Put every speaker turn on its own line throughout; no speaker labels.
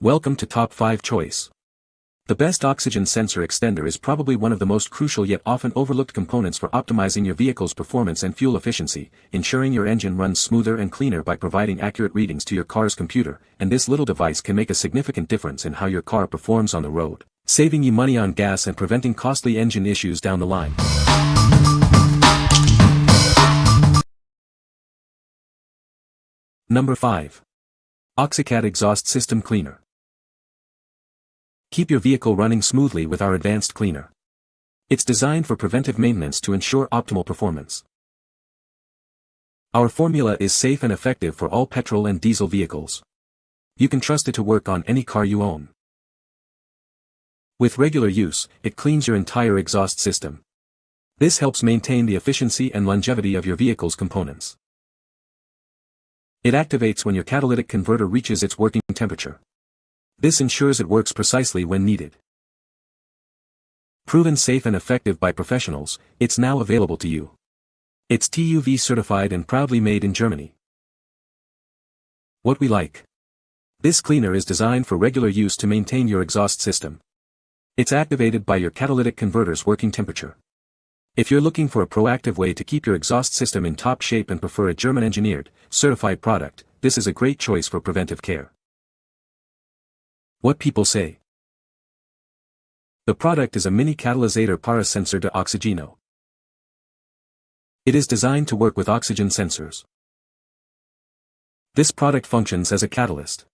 Welcome to Top 5 Choice. The best oxygen sensor extender is probably one of the most crucial yet often overlooked components for optimizing your vehicle's performance and fuel efficiency, ensuring your engine runs smoother and cleaner by providing accurate readings to your car's computer, and this little device can make a significant difference in how your car performs on the road, saving you money on gas and preventing costly engine issues down the line. Number 5. OXICAT Exhaust System Cleaner. Keep your vehicle running smoothly with our advanced cleaner. It's designed for preventive maintenance to ensure optimal performance. Our formula is safe and effective for all petrol and diesel vehicles. You can trust it to work on any car you own. With regular use, it cleans your entire exhaust system. This helps maintain the efficiency and longevity of your vehicle's components. It activates when your catalytic converter reaches its working temperature. This ensures it works precisely when needed. Proven safe and effective by professionals, it's now available to you. It's TÜV certified and proudly made in Germany. What we like. This cleaner is designed for regular use to maintain your exhaust system. It's activated by your catalytic converter's working temperature. If you're looking for a proactive way to keep your exhaust system in top shape and prefer a German-engineered, certified product, this is a great choice for preventive care. What people say. The product is a mini catalysator parasensor de oxigeno. It is designed to work with oxygen sensors. This product functions as a catalyst.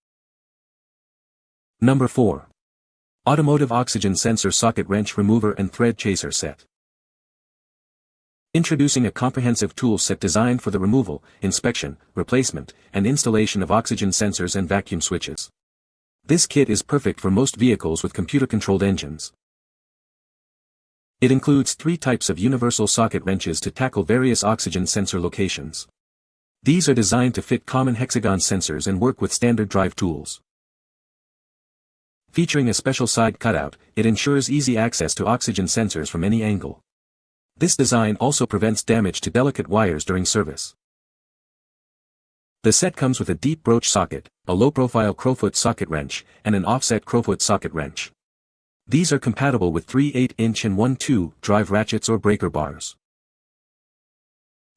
Number 4. Automotive Oxygen Sensor Socket Wrench Remover and Thread Chaser Set. Introducing a comprehensive tool set designed for the removal, inspection, replacement, and installation of oxygen sensors and vacuum switches. This kit is perfect for most vehicles with computer-controlled engines. It includes 3 types of universal socket wrenches to tackle various oxygen sensor locations. These are designed to fit common hexagon sensors and work with standard drive tools. Featuring a special side cutout, it ensures easy access to oxygen sensors from any angle. This design also prevents damage to delicate wires during service. The set comes with a deep broach socket, a low-profile crowfoot socket wrench, and an offset crowfoot socket wrench. These are compatible with 3 8-inch and 1/2 drive ratchets or breaker bars.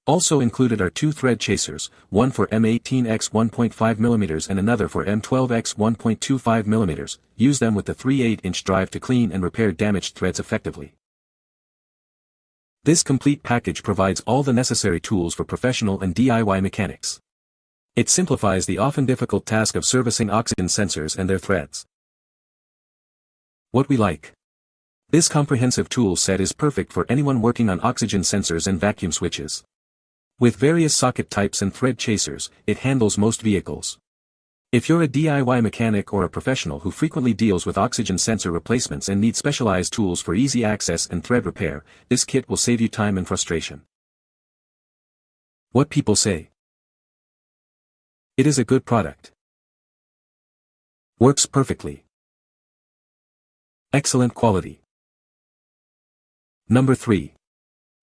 Also included are 2 thread chasers, one for M18x 1.5 mm and another for M12x 1.25 mm. Use them with the 3 8-inch drive to clean and repair damaged threads effectively. This complete package provides all the necessary tools for professional and DIY mechanics. It simplifies the often difficult task of servicing oxygen sensors and their threads. What we like. This comprehensive tool set is perfect for anyone working on oxygen sensors and vacuum switches. With various socket types and thread chasers, it handles most vehicles. If you're a DIY mechanic or a professional who frequently deals with oxygen sensor replacements and needs specialized tools for easy access and thread repair, this kit will save you time and frustration. What people say. It is a good product. Works perfectly. Excellent quality. Number 3.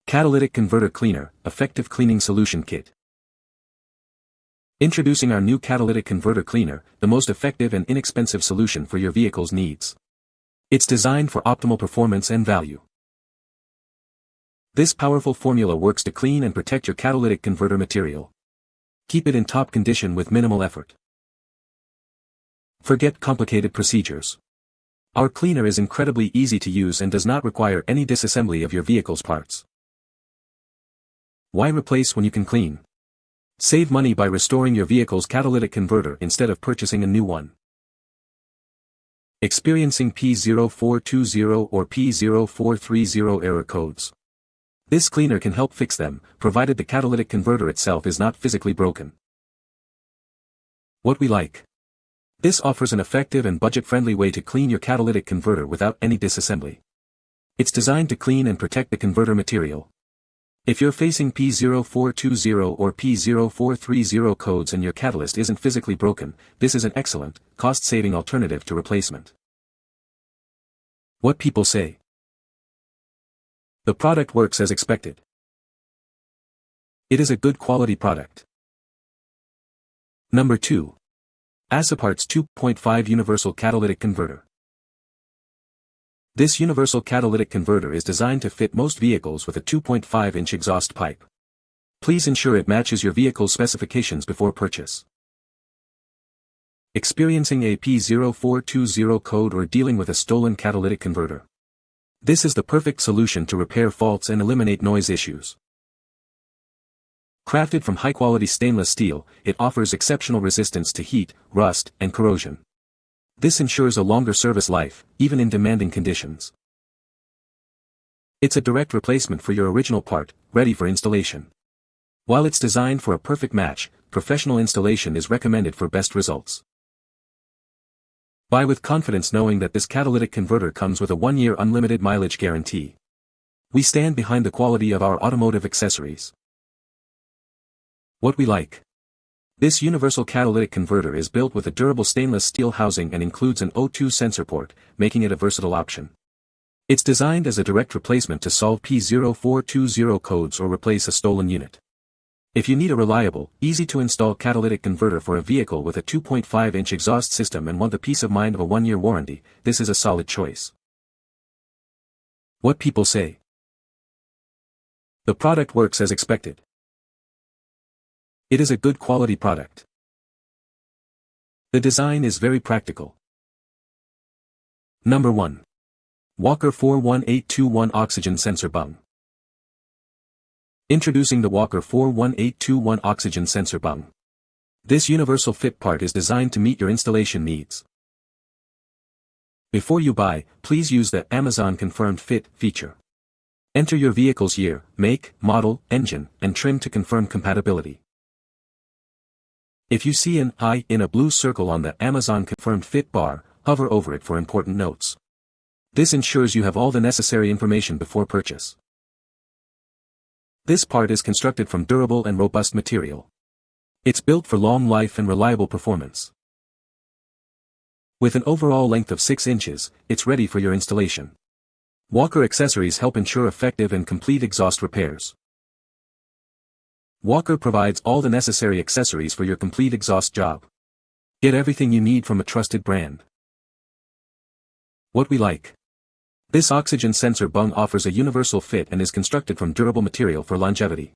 Catalytic Converter Cleaner, Effective Cleaning Solution Kit. Introducing our new Catalytic Converter Cleaner, the most effective and inexpensive solution for your vehicle's needs. It's designed for optimal performance and value. This powerful formula works to clean and protect your catalytic converter material. Keep it in top condition with minimal effort. Forget complicated procedures. Our cleaner is incredibly easy to use and does not require any disassembly of your vehicle's parts. Why replace when you can clean? Save money by restoring your vehicle's catalytic converter instead of purchasing a new one. Experiencing P0420 or P0430 error codes. This cleaner can help fix them, provided the catalytic converter itself is not physically broken. What we like. This offers an effective and budget-friendly way to clean your catalytic converter without any disassembly. It's designed to clean and protect the converter material. If you're facing P0420 or P0430 codes and your catalyst isn't physically broken, this is an excellent, cost-saving alternative to replacement. What people say. The product works as expected. It is a good quality product. Number 2. ASOPARTS 2.5 Universal Catalytic Converter. This universal catalytic converter is designed to fit most vehicles with a 2.5-inch exhaust pipe. Please ensure it matches your vehicle's specifications before purchase. Experiencing a P0420 code or dealing with a stolen catalytic converter? This is the perfect solution to repair faults and eliminate noise issues. Crafted from high-quality stainless steel, it offers exceptional resistance to heat, rust, and corrosion. This ensures a longer service life, even in demanding conditions. It's a direct replacement for your original part, ready for installation. While it's designed for a perfect match, professional installation is recommended for best results. Buy with confidence knowing that this catalytic converter comes with a 1-year unlimited mileage guarantee. We stand behind the quality of our automotive accessories. What we like. This universal catalytic converter is built with a durable stainless steel housing and includes an O2 sensor port, making it a versatile option. It's designed as a direct replacement to solve P0420 codes or replace a stolen unit. If you need a reliable, easy-to-install catalytic converter for a vehicle with a 2.5-inch exhaust system and want the peace of mind of a 1-year warranty, this is a solid choice. What people say. The product works as expected. It is a good quality product. The design is very practical. Number 1. Walker 41821 Oxygen Sensor Bung. Introducing the Walker 41821 Oxygen Sensor Bung. This universal fit part is designed to meet your installation needs. Before you buy, please use the Amazon Confirmed Fit feature. Enter your vehicle's year, make, model, engine, and trim to confirm compatibility. If you see an I in a blue circle on the Amazon Confirmed Fit bar, hover over it for important notes. This ensures you have all the necessary information before purchase. This part is constructed from durable and robust material. It's built for long life and reliable performance. With an overall length of 6 inches, it's ready for your installation. Walker accessories help ensure effective and complete exhaust repairs. Walker provides all the necessary accessories for your complete exhaust job. Get everything you need from a trusted brand. What we like. This oxygen sensor bung offers a universal fit and is constructed from durable material for longevity.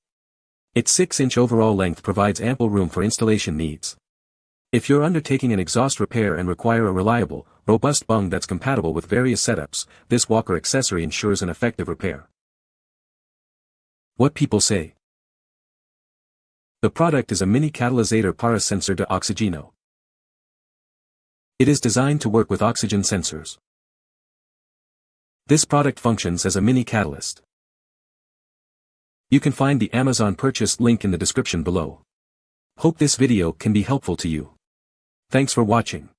Its 6-inch overall length provides ample room for installation needs. If you're undertaking an exhaust repair and require a reliable, robust bung that's compatible with various setups, this Walker accessory ensures an effective repair. What people say. The product is a mini catalysator para sensor de oxigeno. It is designed to work with oxygen sensors. This product functions as a mini catalyst. You can find the Amazon purchase link in the description below. Hope this video can be helpful to you. Thanks for watching.